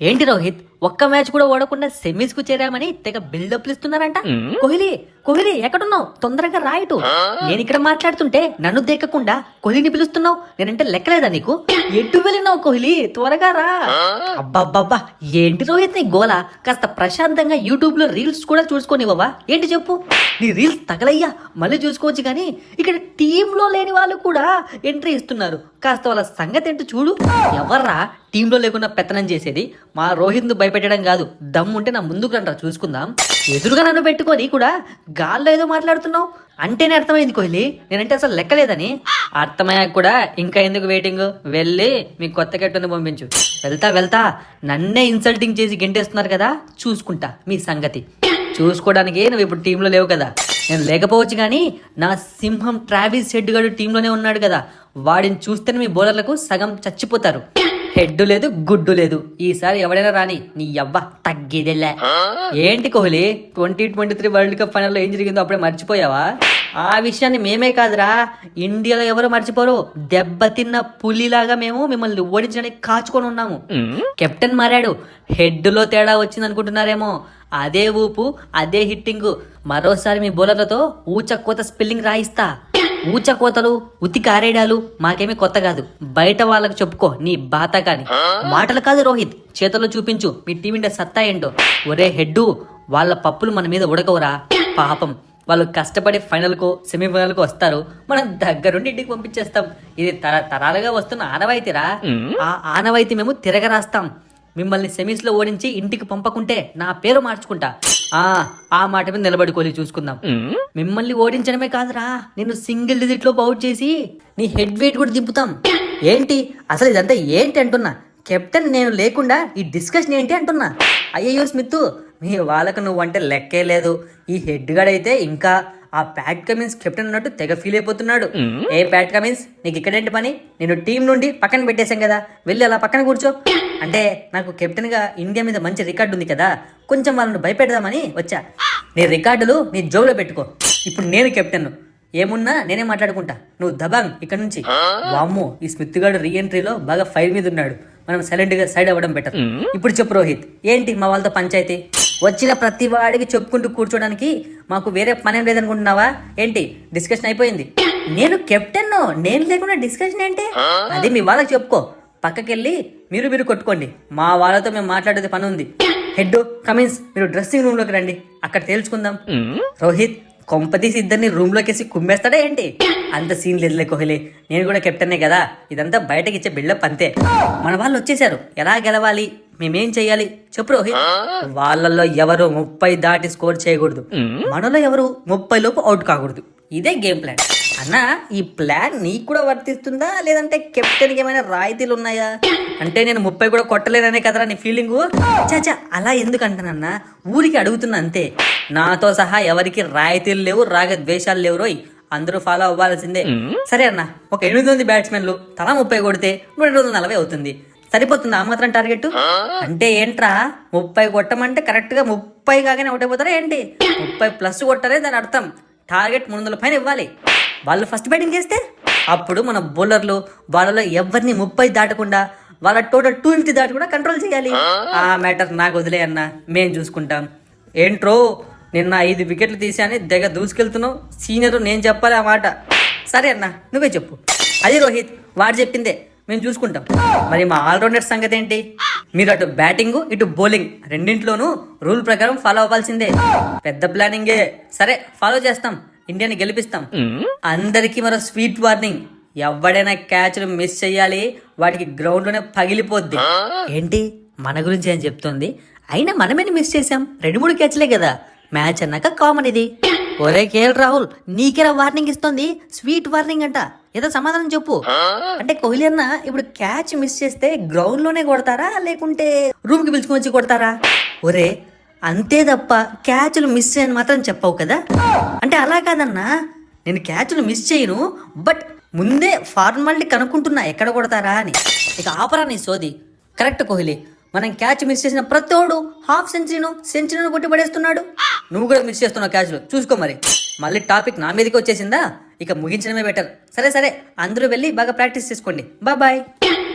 ఏంటి రోహిత్, ఒక్క మ్యాచ్ కూడా ఓడకుండా సెమీస్ కు చేరామని తెగ బిల్డప్లు ఇస్తున్నారంట. కోహ్లీ కోహ్లీ ఎక్కడున్నావు, తొందరగా రాయిటు. నేను ఇక్కడ మాట్లాడుతుంటే నన్ను దేకకుండా కోహ్లీని పిలుస్తున్నావు. నేనంటే లెక్కలేదా నీకు? ఎటు వెళ్ళినావు కోహ్లీ, త్వరగా రా. అబ్బాబ్బా, ఏంటి రోహిత్ నీ గోల? కాస్త ప్రశాంతంగా యూట్యూబ్ లో రీల్స్ కూడా చూసుకోనివ్వవా ఏంటి చెప్పు? నీ రీల్స్ తగలయ్యా, మళ్ళీ చూసుకోవచ్చు. కానీ ఇక్కడ టీంలో లేని వాళ్ళు కూడా ఎంట్రీ ఇస్తున్నారు. కాస్త వాళ్ళ సంగతి ఏంటో చూడు. ఎవర్రా టీంలో లేకుండా పెత్తనం చేసేది? మా రోహిత్ ను భయపెట్టడం కాదు, దమ్ముంటే నా ముందుకు రండి చూసుకుందాం. ఎదురుగా నన్ను పెట్టుకొని కూడా గాల్లో ఏదో మాట్లాడుతున్నావు అంటేనే అర్థమైంది కోహ్లీ నేనంటే అసలు లెక్కలేదని. అర్థమయ్యాక కూడా ఇంకా ఎందుకు వెయిటింగ్? వెళ్ళి మీ కొత్త కెట్టుని పంపించు. వెళ్తా నన్నే ఇన్సల్టింగ్ చేసి గెంటేస్తున్నారు కదా, చూసుకుంటా మీ సంగతి. చూసుకోవడానికి నువ్వు ఇప్పుడు టీంలో లేవు కదా. నేను లేకపోవచ్చు కానీ నా సింహం ట్రావిస్ హెడ్ గారు టీంలోనే ఉన్నాడు కదా. వాడిని చూస్తేనే మీ బౌలర్లకు సగం చచ్చిపోతారు. హెడ్ లేదు, గుడ్డు లేదు. ఈసారి ఎవడైనా రాని, నీ యవ్వ తగ్గేదేలే. ఏంటి కోహ్లీ, 2023 వరల్డ్ కప్ ఫైనల్లో ఏం జరిగిందో అప్పుడే మర్చిపోయావా? ఆ విషయాన్ని మేమే కాదురా, ఇండియాలో ఎవరు మర్చిపోరు. దెబ్బతిన్న పులిలాగా మేము మిమ్మల్ని ఓడించడానికి కాచుకొని ఉన్నాము. కెప్టెన్ మారాడు, హెడ్ లో తేడా వచ్చింది అనుకుంటున్నారేమో. అదే ఊపు, అదే హిట్టింగ్. మరోసారి మీ బౌలర్లతో ఊచకోత స్పెల్లింగ్ రాయిస్తా. ఊచకోతలు, ఉతికి ఆరేడాలు మాకేమీ కొత్త కాదు. బయట వాళ్ళకు చెప్పుకో నీ బాత. కాని మాటలు కాదు రోహిత్, చేతుల్లో చూపించు మీ టీమిండియా సత్తా ఏంటో. ఒరే హెడ్డు, వాళ్ళ పప్పులు మన మీద ఉడకవురా. పాపం వాళ్ళు కష్టపడి ఫైనల్కు సెమీఫైనల్కు వస్తారు, మనం దగ్గరుండి ఇంటికి పంపించేస్తాం. ఇది తరాలుగా వస్తున్న ఆనవాయితీరా. ఆ ఆనవాయితీ మేము తిరగరాస్తాం. మిమ్మల్ని సెమీస్ లో ఓడించి ఇంటికి పంపకుంటే నా పేరు మార్చుకుంటా. ఆ మాట మీద నిలబడుకోవాలి, చూసుకుందాం. మిమ్మల్ని ఓడించడమే కాదురా, నేను సింగిల్ డిజిట్ లో అవుట్ చేసి నీ హెడ్ వెయిట్ కూడా దింపుతాం. ఏంటి అసలు ఇదంతా ఏంటి అంటున్నా? కెప్టెన్ నేను లేకుండా ఈ డిస్కషన్ ఏంటి అంటున్నా? అయ్యయ్యో స్మిత్, మీ వాళ్ళకు నువ్వంటే లెక్కే లేదు. ఈ హెడ్ గాడైతే ఇంకా ఆ ప్యాట్ కమిన్స్ కెప్టెన్ అన్నట్టు తెగ ఫీల్ అయిపోతున్నాడు. ఏ ప్యాట్ కమిన్స్, నీకు ఇక్కడేంటి పని? నేను టీం నుండి పక్కన పెట్టేశాం కదా, వెళ్ళి అలా పక్కన కూర్చో. అంటే నాకు కెప్టెన్ గా ఇండియా మీద మంచి రికార్డు ఉంది కదా, కొంచెం వాళ్ళని భయపెడదామని వచ్చా. నీ రికార్డులు నీ జోబులో పెట్టుకో. ఇప్పుడు నేను కెప్టెన్, ఏమున్నా నేనే మాట్లాడుకుంటా. నువ్వు దబాంగ్ ఇక్కడ నుంచి. వామ్మో, ఈ స్మిత్ గాడు రీఎంట్రీలో బాగా ఫైర్ మీద ఉన్నాడు. మనం సైలెంట్ గా సైడ్ అవ్వడం బెటర్. ఇప్పుడు చెప్పు రోహిత్, ఏంటి మా వాళ్ళతో పంచాయతీ? వచ్చిన ప్రతి వాడికి చెప్పుకుంటూ కూర్చోడానికి మాకు వేరే పనేం లేదనుకుంటున్నావా ఏంటి? డిస్కషన్ అయిపోయింది. నేను కెప్టెన్, నేను లేకుండా డిస్కషన్ ఏంటి? అది మీ వాళ్ళకి చెప్పుకో. పక్కకెళ్ళి మీరు కొట్టుకోండి. మా వాళ్ళతో మేము మాట్లాడేది పని ఉంది. హెడ్, కమిన్స్, మీరు డ్రెస్సింగ్ రూమ్ లోకి రండి, అక్కడ తేల్చుకుందాం. రోహిత్ కొంపతీసి ఇద్దరిని రూమ్ లోకి వేసి కుమ్మేస్తాడా ఏంటి? అంత సీన్ లేదులే కోహ్లీ, నేను కూడా కెప్టెన్నే కదా. ఇదంతా బయటకి ఇచ్చే బిల్డప్ అంతే. మన వాళ్ళు వచ్చేసారు, ఎలా గెలవాలి, మేమేం చెయ్యాలి చెప్పు రోహిత్. వాళ్ళల్లో ఎవరు 30 దాటి స్కోర్ చేయకూడదు, మనలో ఎవరు 30 లోపు అవుట్ కాకూడదు. ఇదే గేమ్ ప్లాన్. అన్నా, ఈ ప్లాన్ నీకు కూడా వర్తిస్తుందా, లేదంటే కెప్టెన్కి ఏమైనా రాయితీలు ఉన్నాయా? అంటే నేను 30 కూడా కొట్టలేననే కదరా నీ ఫీలింగు? చాచా, అలా ఎందుకంటానన్నా, ఊరికి అడుగుతున్నా అంతే. నాతో సహా ఎవరికి రాయితీలు లేవు, రాగద్వేషాలు లేవు రోయ్. అందరూ ఫాలో అవ్వాల్సిందే. సరే అన్న, ఒక 8 మంది బ్యాట్స్మెన్లు తలా 30 కొడితే 240 అవుతుంది. సరిపోతుంది ఆ మాత్రం టార్గెట్? అంటే ఏంట్రా, 30 కొట్టమంటే కరెక్ట్ గా 30 కాగానే అవుట్ అయిపోతారా ఏంటి? 30 ప్లస్ కొట్టారే దాని అర్థం. టార్గెట్ 300 పైన ఇవ్వాలి. వాళ్ళు ఫస్ట్ బ్యాటింగ్ చేస్తే అప్పుడు మన బౌలర్లు వాళ్ళలో ఎవరిని 30 దాటకుండా, వాళ్ళ టోటల్ 250 దాటకుండా కంట్రోల్ చేయాలి. ఆ మ్యాటర్ నాకు వదిలే అన్న, మేం చూసుకుంటాం. ఏంట్రో, నిన్న 5 వికెట్లు తీసాని దగ్గర దూసుకెళ్తున్నావు. సీనియర్ నేను చెప్పాలి ఆ మాట. సరే అన్న, నువ్వే చెప్పు. అది రోహిత్, వాడు చెప్పిందే మేము చూసుకుంటాం. మరి మా ఆల్రౌండర్ సంగతి ఏంటి? మీరు అటు బ్యాటింగ్ ఇటు బౌలింగ్ రెండింట్లోనూ రూల్ ప్రకారం ఫాలో అవ్వాల్సిందే. పెద్ద ప్లానింగే. సరే, ఫాలో చేస్తాం, ఇండియాని గెలిపిస్తాం. అందరికీ మరో స్వీట్ వార్నింగ్, ఎవడైనా క్యాచ్లు మిస్ చెయ్యాలి, వాటికి గ్రౌండ్ లోనే పగిలిపోద్ది. ఏంటి మన గురించి ఏం చెప్తోంది? అయినా మనమేని మిస్ చేసాం, 2-3 క్యాచ్లే కదా. మ్యాచ్ అన్నాక కామన్ ఇది. ఒరే కేఎల్ రాహుల్, నీకేరా వార్నింగ్ ఇస్తోంది? స్వీట్ వార్నింగ్ అంట, ఏదో సమాధానం చెప్పు. అంటే కోహ్లీ అన్న ఇప్పుడు క్యాచ్ మిస్ చేస్తే గ్రౌండ్ లోనే కొడతారా, లేకుంటే రూమ్ కి పిలుచుకొని వచ్చి కొడతారా? ఒరే అంతే తప్ప క్యాచ్లు మిస్ చేయని మాత్రం చెప్పవు కదా. అంటే అలా కాదన్నా, నేను క్యాచ్లు మిస్ చేయను, బట్ ముందే ఫార్మాలిటీ కనుక్కుంటున్నా ఎక్కడ కొడతారా అని. ఇక ఆపరా నీ సోది. కరెక్ట్ కోహ్లీ, మనం క్యాచ్ మిస్ చేసిన ప్రతోడు హాఫ్ సెంచరీను కొట్టి పడేస్తున్నాడు. నువ్వు కూడా మిస్ చేస్తున్నావు క్యాచ్లు, చూసుకో. మళ్ళీ టాపిక్ నా మీదకి వచ్చేసిందా? ఇక ముగించడమే బెటర్. సరే అందరూ వెళ్ళి బాగా ప్రాక్టీస్ చేసుకోండి. బాయ్.